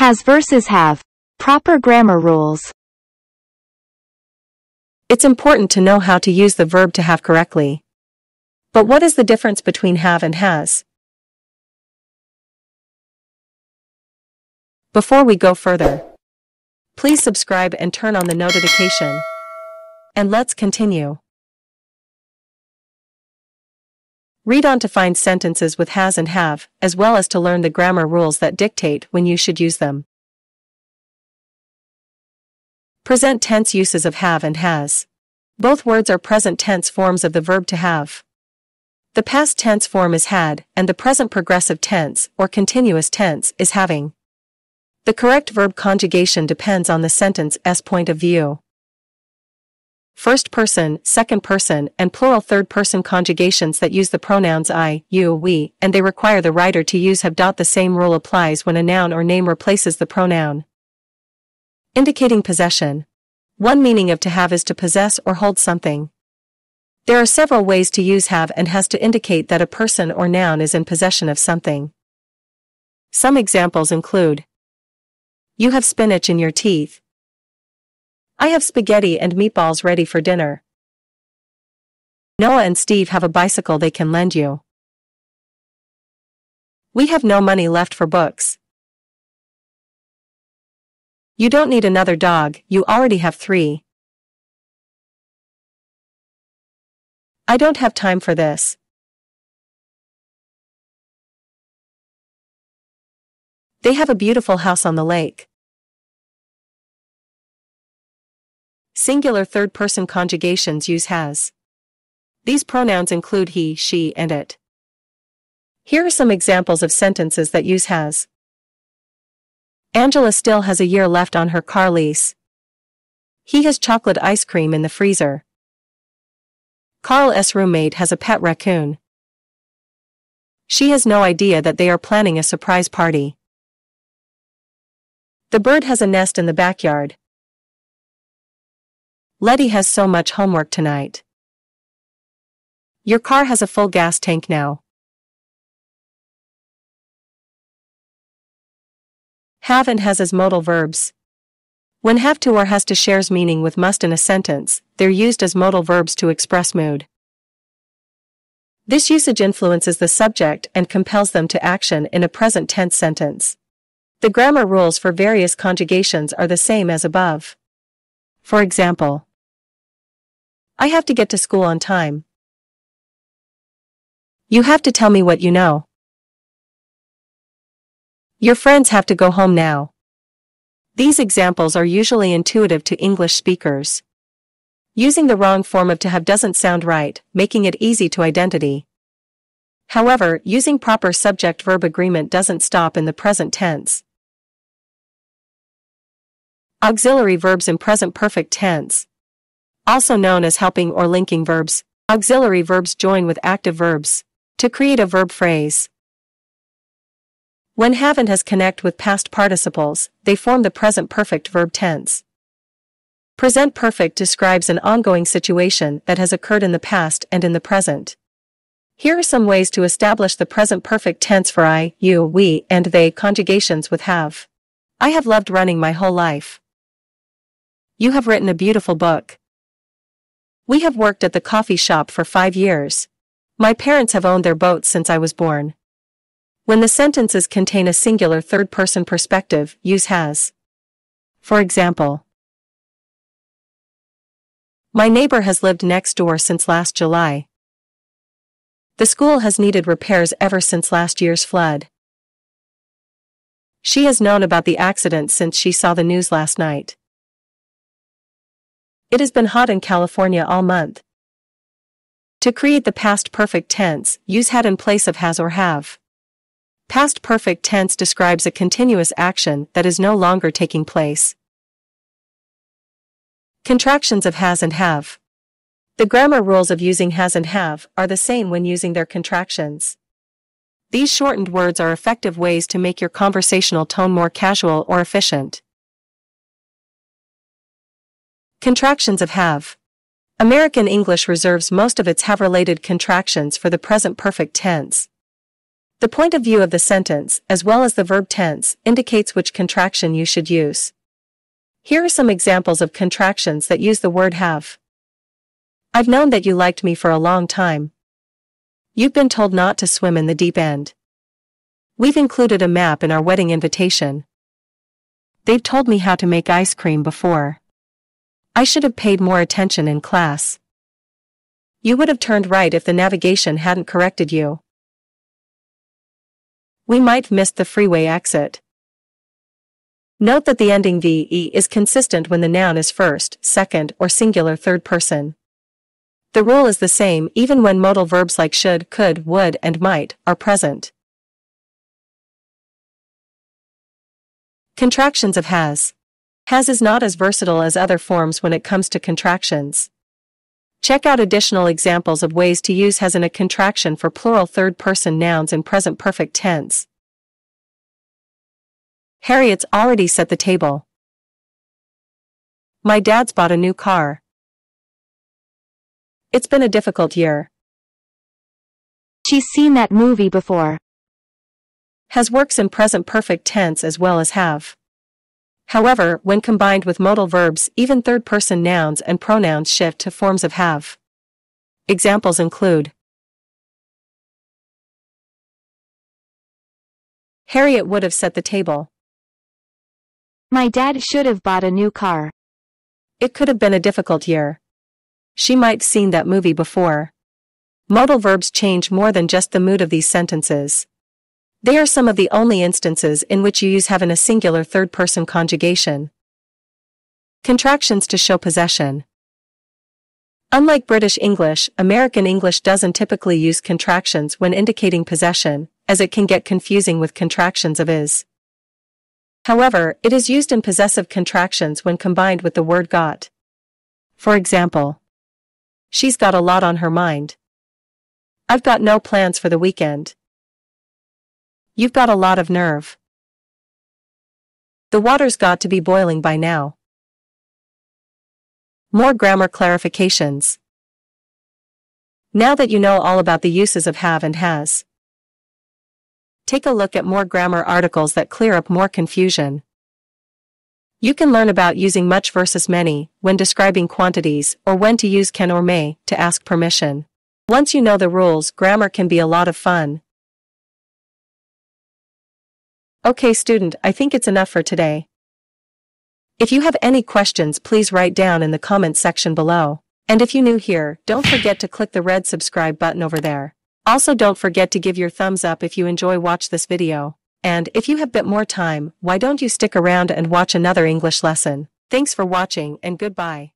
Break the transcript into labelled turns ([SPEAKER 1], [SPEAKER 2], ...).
[SPEAKER 1] Has versus have. Proper grammar rules.
[SPEAKER 2] It's important to know how to use the verb to have correctly. But what is the difference between have and has? Before we go further, please subscribe and turn on the notification. And let's continue. Read on to find sentences with has and have, as well as to learn the grammar rules that dictate when you should use them. Present tense uses of have and has. Both words are present tense forms of the verb to have. The past tense form is had, and the present progressive tense, or continuous tense, is having. The correct verb conjugation depends on the sentence's point of view. First person, second person, and plural third person conjugations that use the pronouns I, you, we, and they require the writer to use have. The same rule applies when a noun or name replaces the pronoun. Indicating possession. One meaning of to have is to possess or hold something. There are several ways to use have and has to indicate that a person or noun is in possession of something. Some examples include: you have spinach in your teeth. I have spaghetti and meatballs ready for dinner. Noah and Steve have a bicycle they can lend you. We have no money left for books. You don't need another dog, you already have 3. I don't have time for this. They have a beautiful house on the lake. Singular third-person conjugations use has. These pronouns include he, she, and it. Here are some examples of sentences that use has. Angela still has a year left on her car lease. He has chocolate ice cream in the freezer. Carl's roommate has a pet raccoon. She has no idea that they are planning a surprise party. The bird has a nest in the backyard. Letty has so much homework tonight. Your car has a full gas tank now. Have and has as modal verbs. When have to or has to shares meaning with must in a sentence, they're used as modal verbs to express mood. This usage influences the subject and compels them to action in a present tense sentence. The grammar rules for various conjugations are the same as above. For example, I have to get to school on time. You have to tell me what you know. Your friends have to go home now. These examples are usually intuitive to English speakers. Using the wrong form of to have doesn't sound right, making it easy to identity. However, using proper subject-verb agreement doesn't stop in the present tense. Auxiliary verbs in present perfect tense. Also known as helping or linking verbs, auxiliary verbs join with active verbs to create a verb phrase. When have and has connect with past participles, they form the present perfect verb tense. Present perfect describes an ongoing situation that has occurred in the past and in the present. Here are some ways to establish the present perfect tense for I, you, we, and they conjugations with have. I have loved running my whole life. You have written a beautiful book. We have worked at the coffee shop for 5 years. My parents have owned their boat since I was born. When the sentences contain a singular third-person perspective, use has. For example, my neighbor has lived next door since last July. The school has needed repairs ever since last year's flood. She has known about the accident since she saw the news last night. It has been hot in California all month. To create the past perfect tense, use had in place of has or have. Past perfect tense describes a continuous action that is no longer taking place. Contractions of has and have. The grammar rules of using has and have are the same when using their contractions. These shortened words are effective ways to make your conversational tone more casual or efficient. Contractions of have. American English reserves most of its have-related contractions for the present perfect tense. The point of view of the sentence, as well as the verb tense, indicates which contraction you should use. Here are some examples of contractions that use the word have. I've known that you liked me for a long time. You've been told not to swim in the deep end. We've included a map in our wedding invitation. They've told me how to make ice cream before. I should have paid more attention in class. You would have turned right if the navigation hadn't corrected you. We might have missed the freeway exit. Note that the ending VE is consistent when the noun is first, second, or singular third person. The rule is the same even when modal verbs like should, could, would, and might are present. Contractions of has. Has is not as versatile as other forms when it comes to contractions. Check out additional examples of ways to use has in a contraction for plural third-person nouns in present perfect tense. Harriet's already set the table. My dad's bought a new car. It's been a difficult year.
[SPEAKER 1] She's seen that movie before.
[SPEAKER 2] Has works in present perfect tense as well as have. However, when combined with modal verbs, even third-person nouns and pronouns shift to forms of have. Examples include: Harriet would have set the table.
[SPEAKER 1] My dad should have bought a new car.
[SPEAKER 2] It could have been a difficult year. She might seen that movie before. Modal verbs change more than just the mood of these sentences. They are some of the only instances in which you use have in a singular third-person conjugation. Contractions to show possession. Unlike British English, American English doesn't typically use contractions when indicating possession, as it can get confusing with contractions of is. However, it is used in possessive contractions when combined with the word got. For example, she's got a lot on her mind. I've got no plans for the weekend. You've got a lot of nerve. The water's got to be boiling by now. More grammar clarifications. Now that you know all about the uses of have and has, take a look at more grammar articles that clear up more confusion. You can learn about using much versus many when describing quantities, or when to use can or may to ask permission. Once you know the rules, grammar can be a lot of fun. Okay student, I think it's enough for today. If you have any questions, please write down in the comments section below. And if you're new here, don't forget to click the red subscribe button over there. Also don't forget to give your thumbs up if you watch this video. And if you have a bit more time, why don't you stick around and watch another English lesson? Thanks for watching and goodbye.